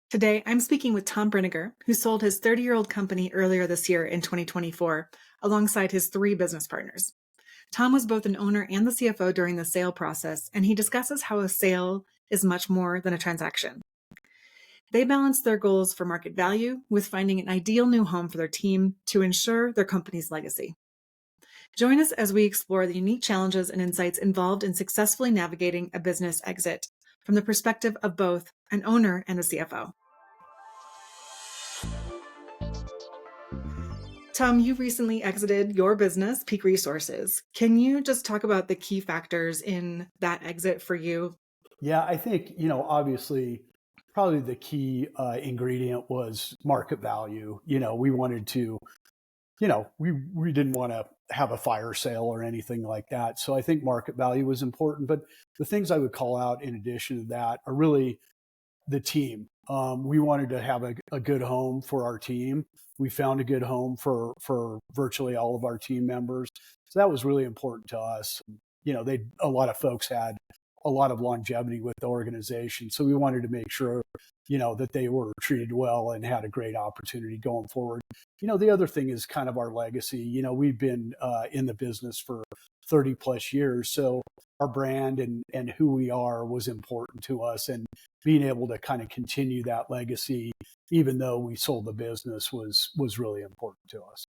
Today, I'm speaking with Tom Brinegar, who sold his 30-year-old company earlier this year in 2024, alongside his three business partners. Tom was both an owner and the CFO during the sale process, and he discusses how a sale is much more than a transaction. They balance their goals for market value with finding an ideal new home for their team to ensure their company's legacy. Join us as we explore the unique challenges and insights involved in successfully navigating a business exit from the perspective of both an owner and a CFO. Tom, you recently exited your business, Peak Resources. Can you just talk about the key factors in that exit for you? Yeah, I think, obviously, probably the key ingredient was market value. We wanted to, we didn't want to have a fire sale or anything like that. So I think market value was important. But the things I would call out in addition to that are really the team. We wanted to have a good home for our team. We found a good home for virtually all of our team members. So that was really important to us. A lot of folks had a lot of longevity with the organization. So we wanted to make sure, that they were treated well and had a great opportunity going forward. The other thing is kind of our legacy. We've been in the business for 30 plus years. So our brand and who we are was important to us, and being able to kind of continue that legacy, even though we sold the business, was really important to us.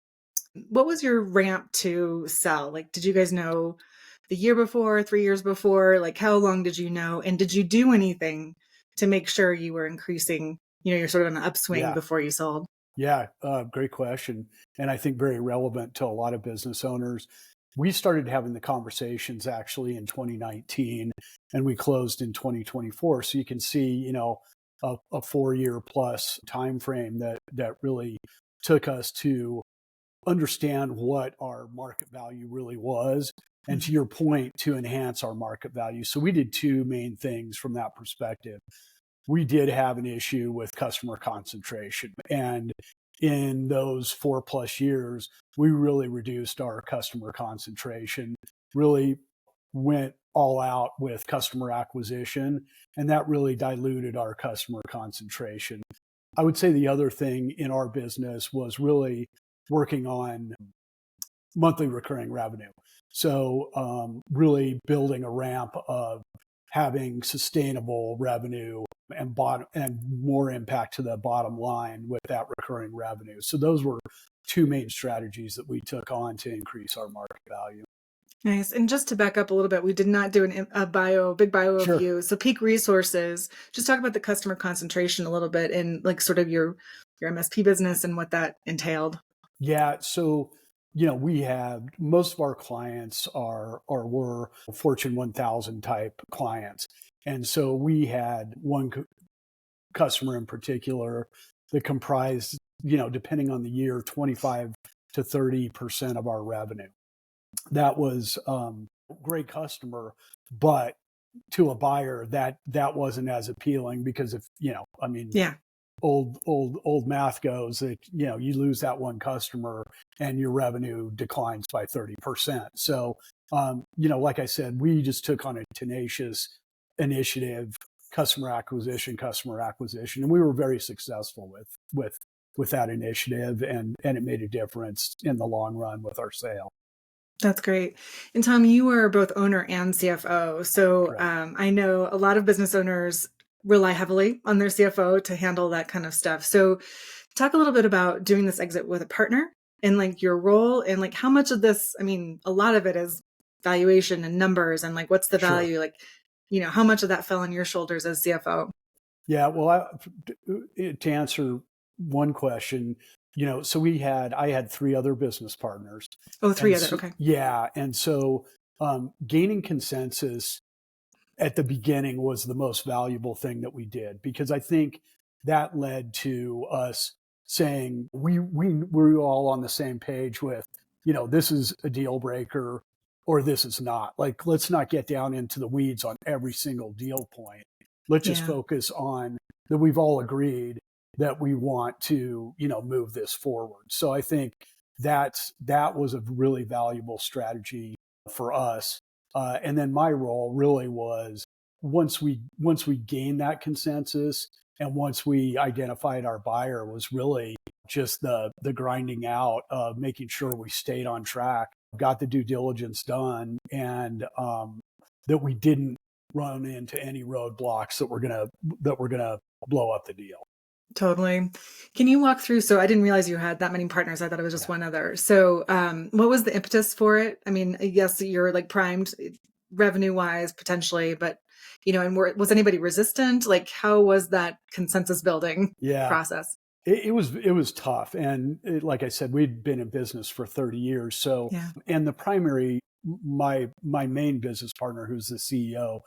What was your ramp to sell? Like, did you guys know the year before, 3 years before? Like, how long did you know? And did you do anything to make sure you were increasing, you're sort of on an upswing Yeah. before you sold? Yeah, great question. And I think very relevant to a lot of business owners. We started having the conversations actually in 2019, and we closed in 2024. So you can see, a 4 year plus time frame that really took us to understand what our market value really was. And to Mhm. your point, to enhance our market value. So we did two main things from that perspective. We did have an issue with customer concentration. And in those 4 plus years, we really reduced our customer concentration, really went all out with customer acquisition, and that really diluted our customer concentration. I would say the other thing in our business was really working on monthly recurring revenue. So, really building a ramp of having sustainable revenue and more impact to the bottom line with that recurring revenue. So those were two main strategies that we took on to increase our market value. Nice. And just to back up a little bit, we did not do a big bio of Sure. you. So Peak Resources, just talk about the customer concentration a little bit and like sort of your MSP business and what that entailed. Yeah. So, we have most of our clients are or were Fortune 1000 type clients. And so we had one customer in particular that comprised, depending on the year, 25 to 30% of our revenue. That was a great customer, but to a buyer that wasn't as appealing because if, I mean, Yeah. old math goes that, you lose that one customer and your revenue declines by 30%. So, like I said, we just took on a tenacious initiative, customer acquisition, and we were very successful with that initiative, and it made a difference in the long run with our sale. That's great. And Tom, you are both owner and CFO. So Correct. I know a lot of business owners rely heavily on their CFO to handle that kind of stuff. So talk a little bit about doing this exit with a partner and like your role and like how much of this, I mean, a lot of it is valuation and numbers and like what's the Sure. value? Like, how much of that fell on your shoulders as CFO? Yeah. Well, to answer one question, so I had three other business partners, Oh, three and other. so, Okay. yeah, and so gaining consensus at the beginning was the most valuable thing that we did, because I think that led to us saying we were all on the same page with, this is a deal breaker or this is not. Like, let's not get down into the weeds on every single deal point. Let's just Yeah. focus on that we've all agreed that we want to, move this forward. So I think that was a really valuable strategy for us. And then my role really was once we gained that consensus, And once we identified our buyer, was really just the grinding out of making sure we stayed on track, got the due diligence done, and that we didn't run into any roadblocks that were gonna blow up the deal. Totally. Can you walk through? So I didn't realize you had that many partners. I thought it was just Yeah. one other. So what was the impetus for it? I mean, yes, you're like primed revenue wise potentially, but and was anybody resistant? Like, how was that consensus building Yeah. process? It was tough, and like I said, we'd been in business for 30 years. So, Yeah. and the primary, my main business partner, who's the CEO,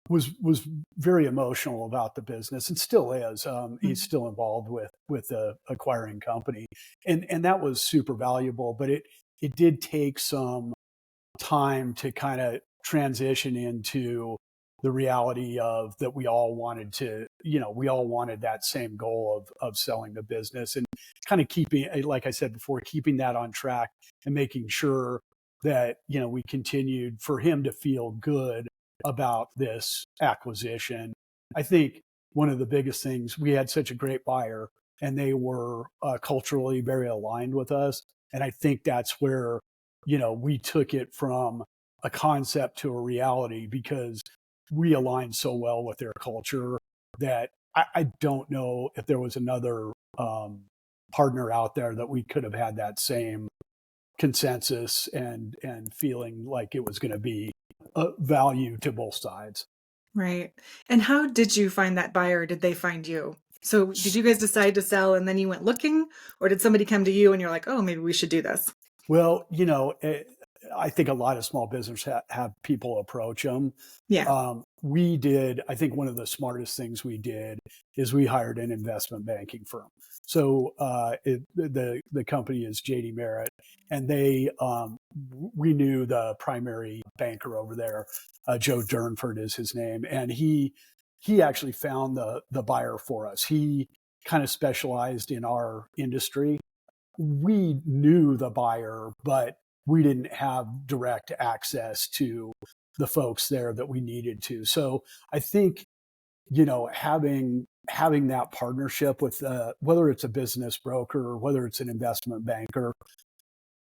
was very emotional about the business, and still is. He's Mm. still involved with the acquiring company, and that was super valuable. But it did take some time to kind of transition into the reality of that we all wanted to, we all wanted that same goal of selling the business, and kind of keeping, like I said before, keeping that on track and making sure that, we continued for him to feel good about this acquisition. I think one of the biggest things, we had such a great buyer, and they were culturally very aligned with us. And I think that's where, we took it from a concept to a reality, because we aligned so well with their culture that I don't know if there was another partner out there that we could have had that same consensus and feeling like it was going to be a value to both sides. Right. And how did you find that buyer? Did they find you? So did you guys decide to sell and then you went looking, or did somebody come to you and you're like, oh, maybe we should do this? Well, I think a lot of small business have people approach them. Yeah. We did, I think one of the smartest things we did is we hired an investment banking firm. So the company is JD Merritt, and we knew the primary banker over there, Joe Durnford is his name, and he actually found the buyer for us. He kind of specialized in our industry. We knew the buyer, but we didn't have direct access to the folks there that we needed to. So I think, having that partnership with whether it's a business broker or whether it's an investment banker,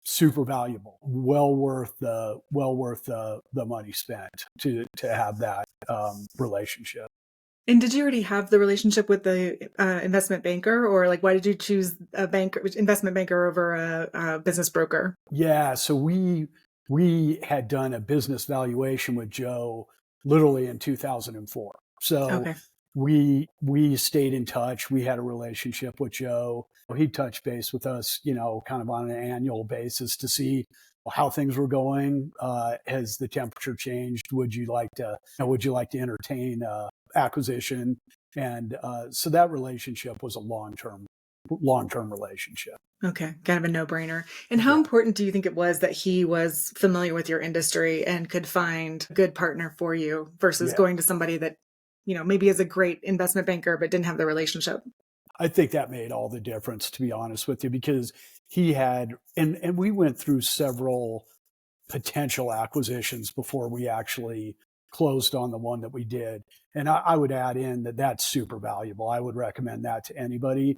super valuable, well worth the money spent to have that relationship. And did you already have the relationship with the investment banker, or like why did you choose a investment banker over a business broker? Yeah, so we had done a business valuation with Joe literally in 2004. So Okay. we stayed in touch. We had a relationship with Joe. He touched base with us, kind of on an annual basis to see how things were going. Has the temperature changed? Would you like to entertain acquisition? And so that relationship was a long term relationship. Okay. Kind of a no-brainer. And how Yeah. important do you think it was that he was familiar with your industry and could find a good partner for you versus Yeah. going to somebody that, maybe is a great investment banker but didn't have the relationship? I think that made all the difference, to be honest with you, because he had, and we went through several potential acquisitions before we actually closed on the one that we did. And I would add in that that's super valuable. I would recommend that to anybody.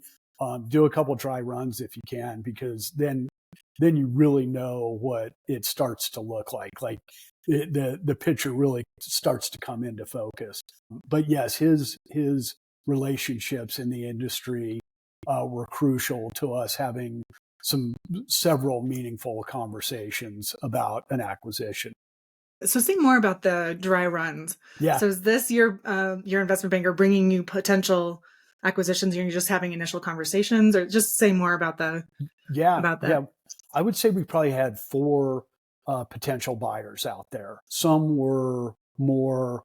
Do a couple dry runs if you can, because then you really know what it starts to look like. Like the picture really starts to come into focus. But yes, his relationships in the industry were crucial to us having several meaningful conversations about an acquisition. So say more about the dry runs. Yeah, So is this your investment banker bringing you potential acquisitions and you're just having initial conversations, or just say more about the yeah, about yeah. that? I would say we probably had four potential buyers out there. Some were more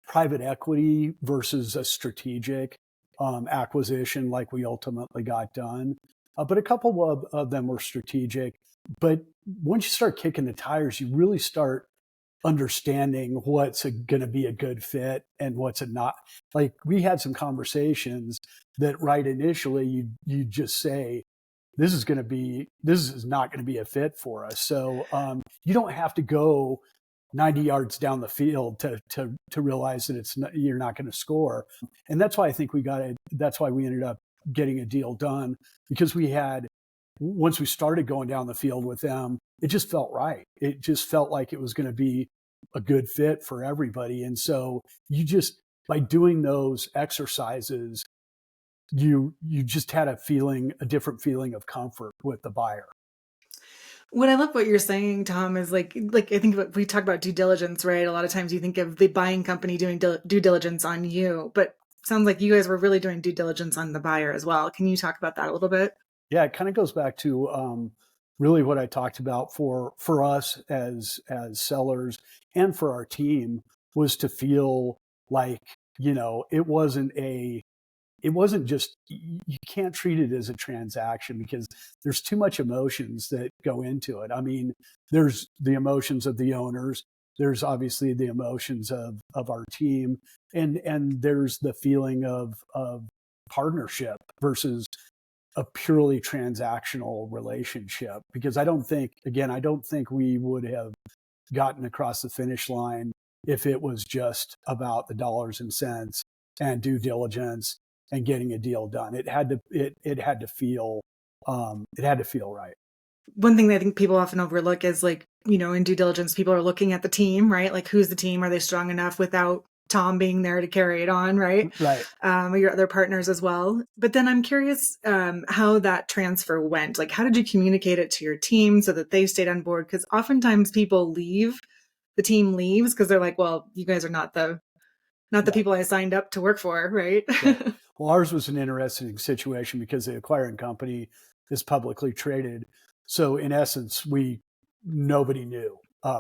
private equity versus a strategic acquisition like we ultimately got done. But a couple of them were strategic. But once you start kicking the tires, you really start understanding what's going to be a good fit and what's a not. Like we had some conversations that right initially you just say, this is not going to be a fit for us. So you don't have to go 90 yards down the field to realize that you're not going to score. And that's why I think that's why we ended up getting a deal done, because once we started going down the field with them, it just felt right. It just felt like it was going to be a good fit for everybody. And so by doing those exercises, you just had a different feeling of comfort with the buyer. What I love what you're saying, Tom, is like I think we talk about due diligence, right? A lot of times you think of the buying company doing due diligence on you, but sounds like you guys were really doing due diligence on the buyer as well. Can you talk about that a little bit? Yeah, it kind of goes back to really what I talked about for us as sellers and for our team, was to feel like, it wasn't just, you can't treat it as a transaction, because there's too much emotions that go into it. I mean, there's the emotions of the owners, there's obviously the emotions of our team, and there's the feeling of partnership versus a purely transactional relationship. Because I don't think we would have gotten across the finish line if it was just about the dollars and cents and due diligence and getting a deal done. It had to feel right. One thing that I think people often overlook is like, in due diligence, people are looking at the team, right? Like, who's the team? Are they strong enough without Tom being there to carry it on, right? Right. Or your other partners as well. But then I'm curious how that transfer went. Like, how did you communicate it to your team so that they stayed on board? Because oftentimes people leave, the team leaves because they're like, well, you guys are not the Yeah. people I signed up to work for, right? Right. Well, ours was an interesting situation because the acquiring company is publicly traded. So in essence, nobody knew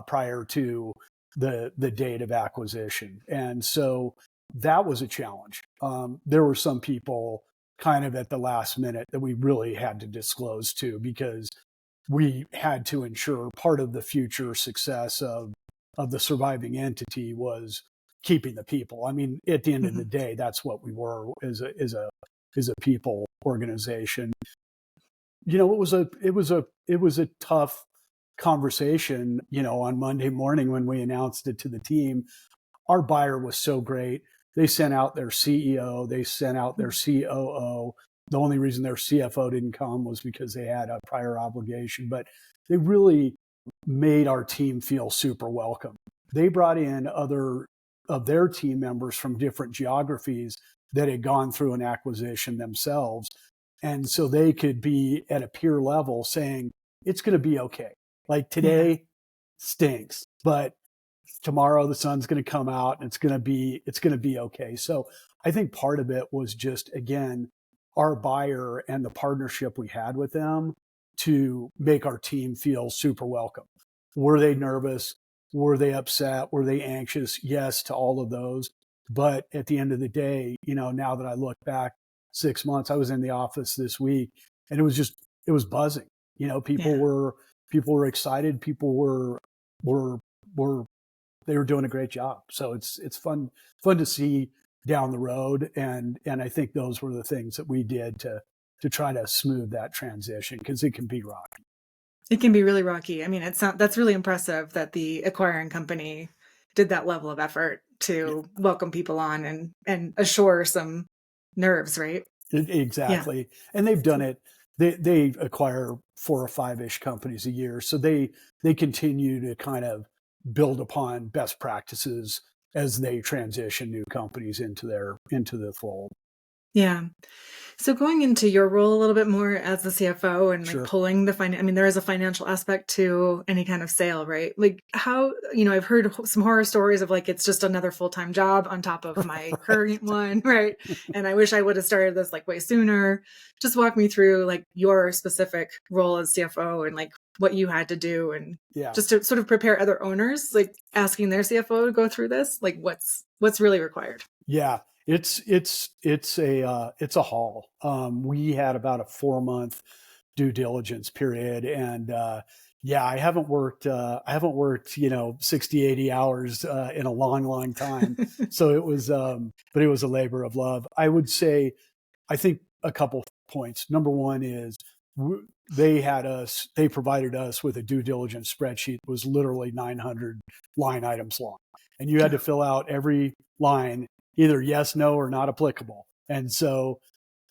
prior to the date of acquisition, and so that was a challenge. There were some people kind of at the last minute that we really had to disclose to, because we had to ensure part of the future success of the surviving entity was keeping the people. I mean, at the end of the day, that's what we were, as a people organization. It was a tough conversation, on Monday morning when we announced it to the team. Our buyer was so great. They sent out their CEO, they sent out their COO. The only reason their CFO didn't come was because they had a prior obligation, but they really made our team feel super welcome. They brought in other of their team members from different geographies that had gone through an acquisition themselves. And so they could be at a peer level saying, it's going to be okay. Like, today stinks, but tomorrow the sun's going to come out and it's going to be okay. So I think part of it was just, again, our buyer and the partnership we had with them to make our team feel super welcome. Were they nervous? Were they upset? Were they anxious? Yes, to all of those. But at the end of the day, now that I look back 6 months, I was in the office this week and it was buzzing. People were excited. People were they were doing a great job. So it's fun to see down the road. And I think those were the things that we did to try to smooth that transition, because it can be rocky. It can be really rocky. I mean, that's really impressive that the acquiring company did that level of effort to welcome people on and assure some nerves, right? Exactly. Yeah. And they've done it. They acquire 4 or 5-ish companies a year. So they continue to kind of build upon best practices as they transition new companies into the fold. Yeah. So going into your role a little bit more as the CFO and like Sure. pulling I mean, there is a financial aspect to any kind of sale, right? Like how, I've heard some horror stories of like, it's just another full-time job on top of my current one, right? And I wish I would have started this like way sooner. Just walk me through like your specific role as CFO and like what you had to do, and Yeah. just to sort of prepare other owners, like asking their CFO to go through this, like what's really required. Yeah. It's a haul. We had about a 4-month due diligence period, and yeah, I haven't worked 60, 80 hours in a long time. So it was, but it was a labor of love. I would say, I think a couple points. Number one is they provided us with a due diligence spreadsheet that was literally 900 line items long. And you had to fill out every line, either yes, no, or not applicable. And so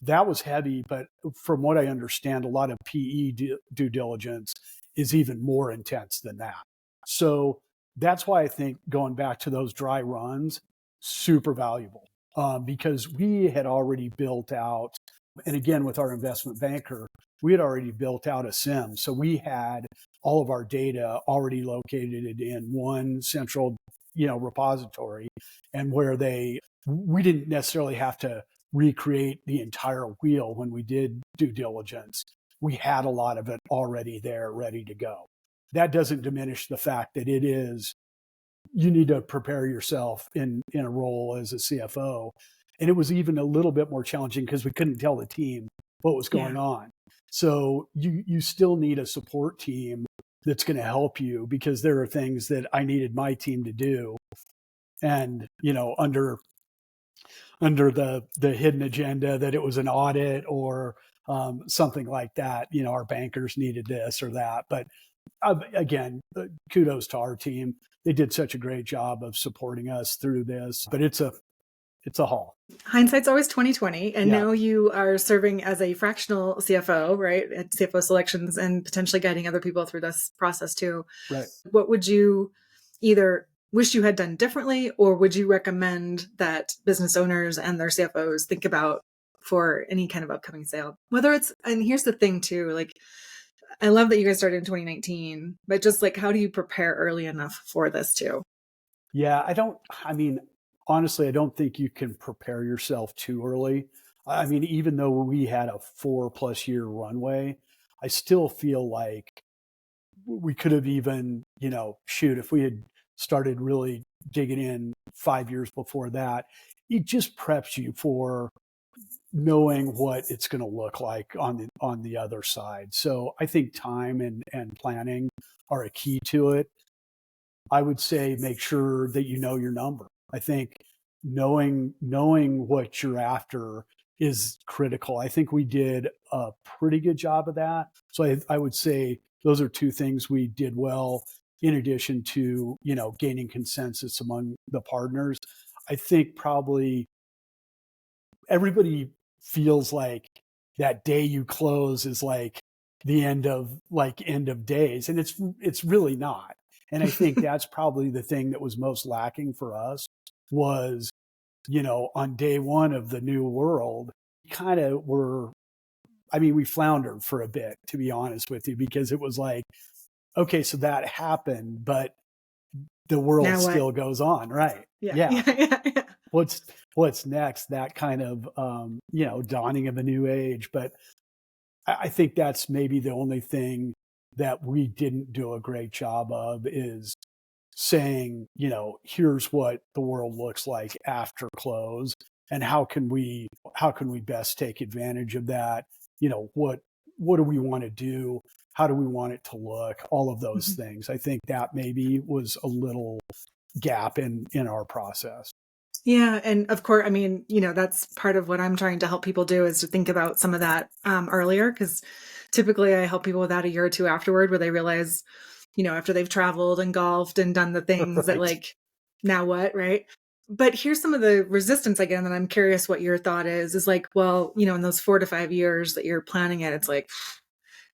that was heavy. But from what I understand, a lot of PE due diligence is even more intense than that. So that's why I think going back to those dry runs, super valuable, because we had already built out, and again, with our investment banker, we had already built out a SIM. So we had all of our data already located in one central, repository, and we didn't necessarily have to recreate the entire wheel when we did due diligence. We had a lot of it already there, ready to go. That doesn't diminish the fact that you need to prepare yourself in a role as a CFO. And it was even a little bit more challenging because we couldn't tell the team what was going on. So you still need a support team that's going to help you, because there are things that I needed my team to do. And, under the hidden agenda that it was an audit or something like that, our bankers needed this or that. But again, kudos to our team. They did such a great job of supporting us through this, but it's a haul. Hindsight's always 2020. And now you are serving as a fractional CFO, right? At CFO selections, and potentially guiding other people through this process too. Right. What would you either wish you had done differently, or would you recommend that business owners and their CFOs think about for any kind of upcoming sale? Whether it's, and here's the thing too, like, I love that you guys started in 2019, but just like, how do you prepare early enough for this too? Yeah, honestly, I don't think you can prepare yourself too early. I mean, even though we had a 4+ year runway, I still feel like we could have even, if we had started really digging in 5 years before that, it just preps you for knowing what it's going to look like on the other side. So I think time and planning are a key to it. I would say make sure that you know your number. I think knowing what you're after is critical. I think we did a pretty good job of that. So I would say those are two things we did well, in addition to, gaining consensus among the partners. I think probably everybody feels like that day you close is like the end of days, and it's really not. And I think that's probably the thing that was most lacking for us was, on day one of the new world, kind of we floundered for a bit, to be honest with you, because it was like, okay, so that happened, but the world still goes on, right? Yeah. What's next? That kind of, dawning of a new age. But I think that's maybe the only thing that we didn't do a great job of, is saying, here's what the world looks like after close, and how can we best take advantage of that? What do we want to do? How do we want it to look? All of those things. I think that maybe was a little gap in our process. Yeah. And of course, that's part of what I'm trying to help people do, is to think about some of that earlier. Because typically I help people with that a year or two afterward, where they realize, after they've traveled and golfed and done the things Right. that, like, now what, right? But here's some of the resistance again, that I'm curious what your thought is like, well, in those 4 to 5 years that you're planning it, it's like,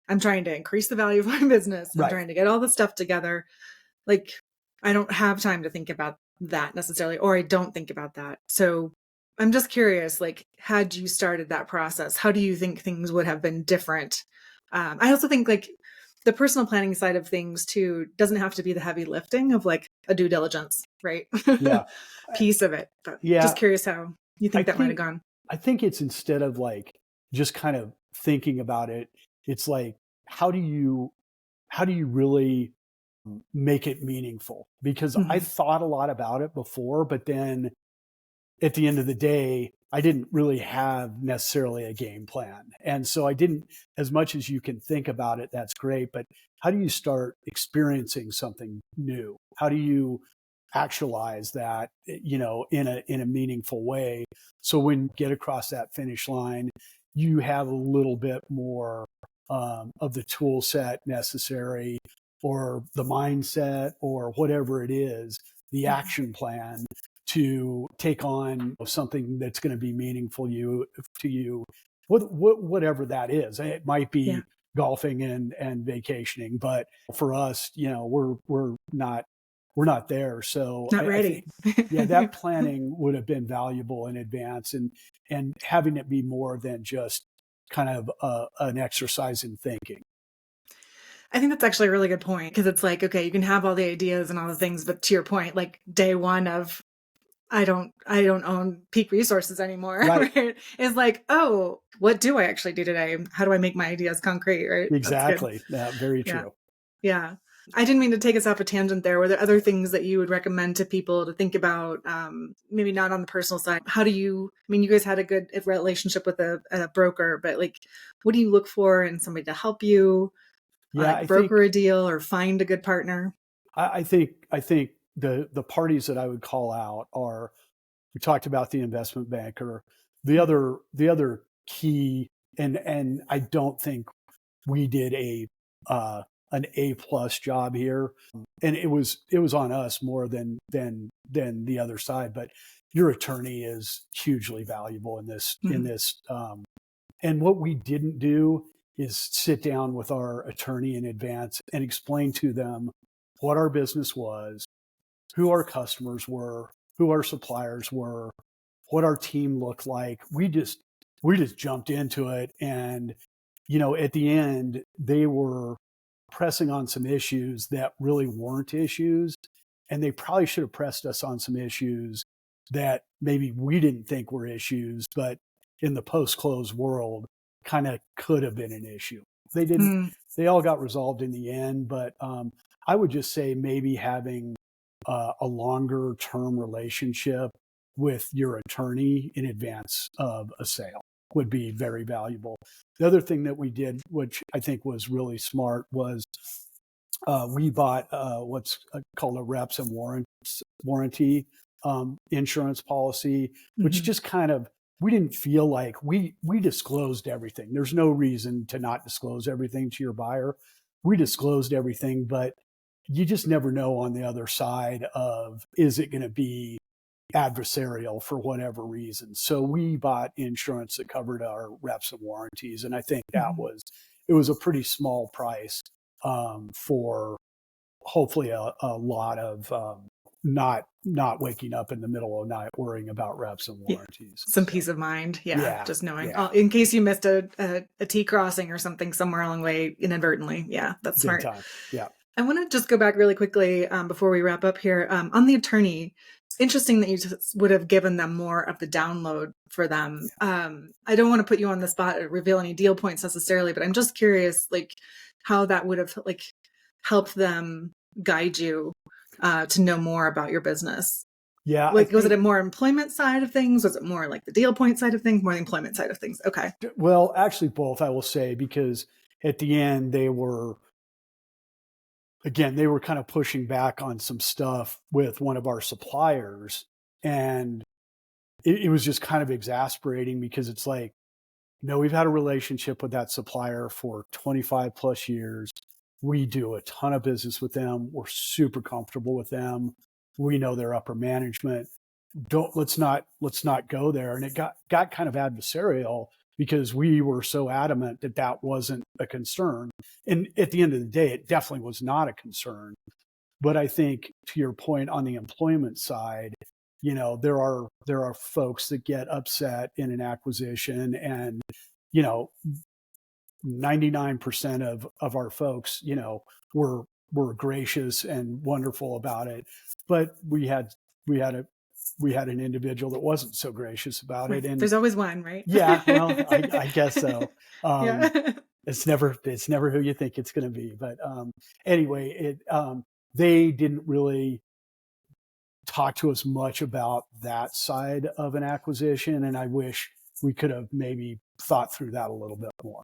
I'm trying to increase the value of my business. I'm trying to get all the stuff together. Like, I don't have time to think about that necessarily, or I don't think about that. So I'm just curious, like, had you started that process, how do you think things would have been different? I also think, like, the personal planning side of things too doesn't have to be the heavy lifting of like a due diligence, right? Yeah. Piece of it. But Yeah. Just curious how you think that might have gone. I think it's, instead of like just kind of thinking about it, it's like, how do you really make it meaningful? Because I thought a lot about it before, but then at the end of the day, I didn't really have necessarily a game plan. And so I didn't, as much as you can think about it, that's great. But how do you start experiencing something new? How do you actualize that, in a meaningful way? So when you get across that finish line, you have a little bit more of the tool set necessary, or the mindset, or whatever it is, the action plan to take on something that's going to be meaningful to you, whatever that is. It might Yeah. be golfing and vacationing, but for us, we're not there. So Not I think, ready. yeah, that planning would have been valuable in advance, and having it be more than just kind of an exercise in thinking. I think that's actually a really good point, because it's like, okay, you can have all the ideas and all the things, but to your point, like day one of I don't own peak resources anymore, Right. right? It's like, oh, what do I actually do today? How do I make my ideas concrete, right? That's good. Exactly. Very Yeah. true. Yeah. I didn't mean to take us off a tangent there. Were there other things that you would recommend to people to think about? Maybe not on the personal side. How do you, I mean, you guys had a good relationship with a broker, but like, what do you look for in somebody to help you, Yeah, like broker a deal or find a good partner? I think the parties that I would call out are, we talked about the investment banker. The other key, and I don't think we did an A+ job here, and it was on us more than the other side. But your attorney is hugely valuable Mhm. and what we didn't do is sit down with our attorney in advance and explain to them what our business was, who our customers were, who our suppliers were, what our team looked like. We just jumped into it, and at the end they were pressing on some issues that really weren't issues, and they probably should have pressed us on some issues that maybe we didn't think were issues, but in the post-close world kind of could have been an issue. They didn't. Mm, They all got resolved in the end, but I would just say maybe having a longer term relationship with your attorney in advance of a sale would be very valuable. The other thing that we did, which I think was really smart, was we bought what's called a reps and warranty insurance policy, which mhm. just kind of, we didn't feel like we disclosed everything. There's no reason to not disclose everything to your buyer. We disclosed everything, but you just never know on the other side of, is it going to be adversarial for whatever reason. So we bought insurance that covered our reps and warranties, and I think Mhm. it was a pretty small price for hopefully a lot of not waking up in the middle of the night worrying about reps and Yeah. warranties. Some So peace of mind. Yeah. yeah, Just knowing, yeah, oh, in case you missed a T crossing or something somewhere along the way inadvertently. Yeah. That's big smart. time. Yeah, I want to just go back really quickly before we wrap up here on the attorney. Interesting that you just would have given them more of the download for them. I don't want to put you on the spot or reveal any deal points necessarily, but I'm just curious, like how that would have like helped them guide you to know more about your business. yeah. I Like, was it think, a more employment side of things? Was it more like the deal point side of things? More the employment side of things? Okay. well, actually both, I will say, because at the end they were kind of pushing back on some stuff with one of our suppliers, and it was just kind of exasperating because it's like, no, we've had a relationship with that supplier for 25 plus years. We do a ton of business with them. We're super comfortable with them. We know their upper management. Don't let's not go there. And it got kind of adversarial because we were so adamant that that wasn't a concern. And at the end of the day, it definitely was not a concern. But I think, to your point on the employment side, there are folks that get upset in an acquisition, and you know 99% of our folks, were gracious and wonderful about it. But we had an individual that wasn't so gracious about Right. it, and There's always one, right? yeah, well, I guess so. Um, Yeah. it's never who you think it's going to be. But anyway, they didn't really talk to us much about that side of an acquisition, and I wish we could have maybe thought through that a little bit more.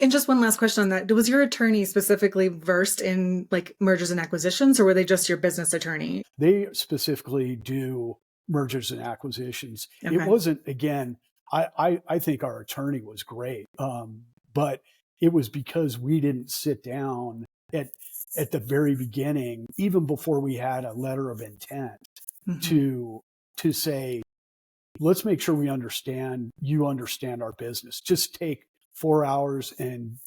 And just one last question on that. Was your attorney specifically versed in like mergers and acquisitions, or were they just your business attorney? They specifically do mergers and acquisitions. It Okay. wasn't, again, I think our attorney was great, but it was because we didn't sit down at the very beginning, even before we had a letter of intent, to say, let's make sure you understand our business. Just take 4 hours and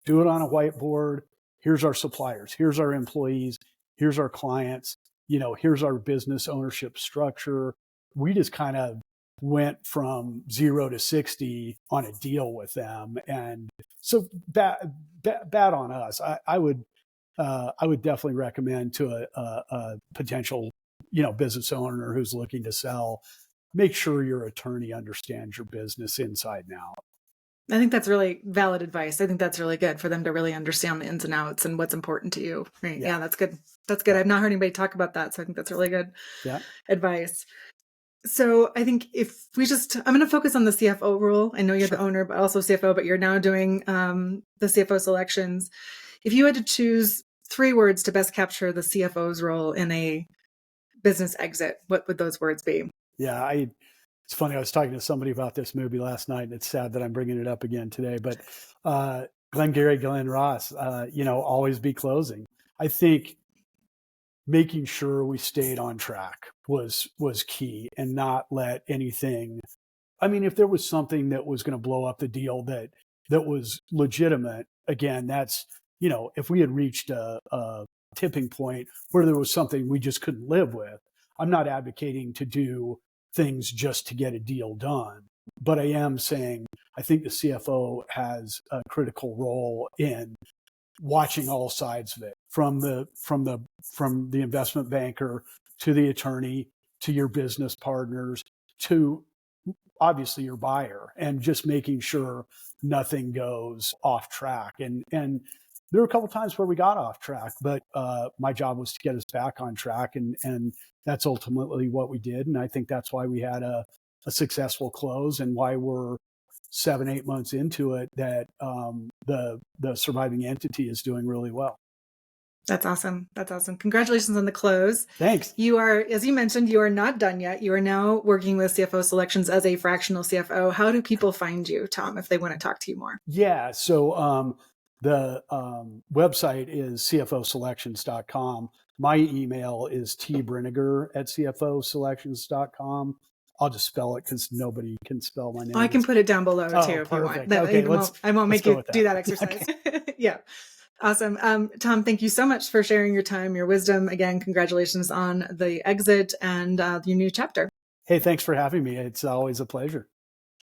do it on a whiteboard. Here's our suppliers. Here's our employees. Here's our clients. Here's our business ownership structure. We just kind of went from 0 to 60 on a deal with them. And so bad on us. I would definitely recommend to a potential, business owner who's looking to sell, make sure your attorney understands your business inside and out. I think that's really valid advice. I think that's really good for them to really understand the ins and outs and what's important to you. Right? Yeah, that's good. That's good. I've not heard anybody talk about that. So I think that's really good advice. So I think I'm going to focus on the CFO role. I know you're the owner, but also CFO, but you're now doing the CFO selections. If you had to choose 3 words to best capture the CFO's role in a business exit, what would those words be? Yeah, it's funny. I was talking to somebody about this movie last night, and it's sad that I'm bringing it up again today. But Glengarry Glen Ross, always be closing. I think making sure we stayed on track was key, and not let anything. I mean, if there was something that was going to blow up the deal that was legitimate, again, that's if we had reached a tipping point where there was something we just couldn't live with. I'm not advocating to do things just to get a deal done, but I am saying I think the CFO has a critical role in watching all sides of it, from the investment banker to the attorney to your business partners to obviously your buyer, and just making sure nothing goes off track. And there were a couple of times where we got off track, but my job was to get us back on track, and that's ultimately what we did. And I think that's why we had a successful close, and why we're 7-8 months into it, that the surviving entity is doing really well. That's awesome. That's awesome. Congratulations on the close. Thanks. You are, as you mentioned, you are not done yet. You are now working with CFO Selections as a fractional CFO. How do people find you, Tom, if they want to talk to you more? Yeah. So the website is cfoselections.com. My email is tbrinegar@cfoselections.com. I'll just spell it because nobody can spell my name. I can put it down below too if you want. Okay, I won't make you do that exercise. Okay. Yeah. Awesome. Tom, thank you so much for sharing your time, your wisdom. Again, congratulations on the exit and your new chapter. Hey, thanks for having me. It's always a pleasure.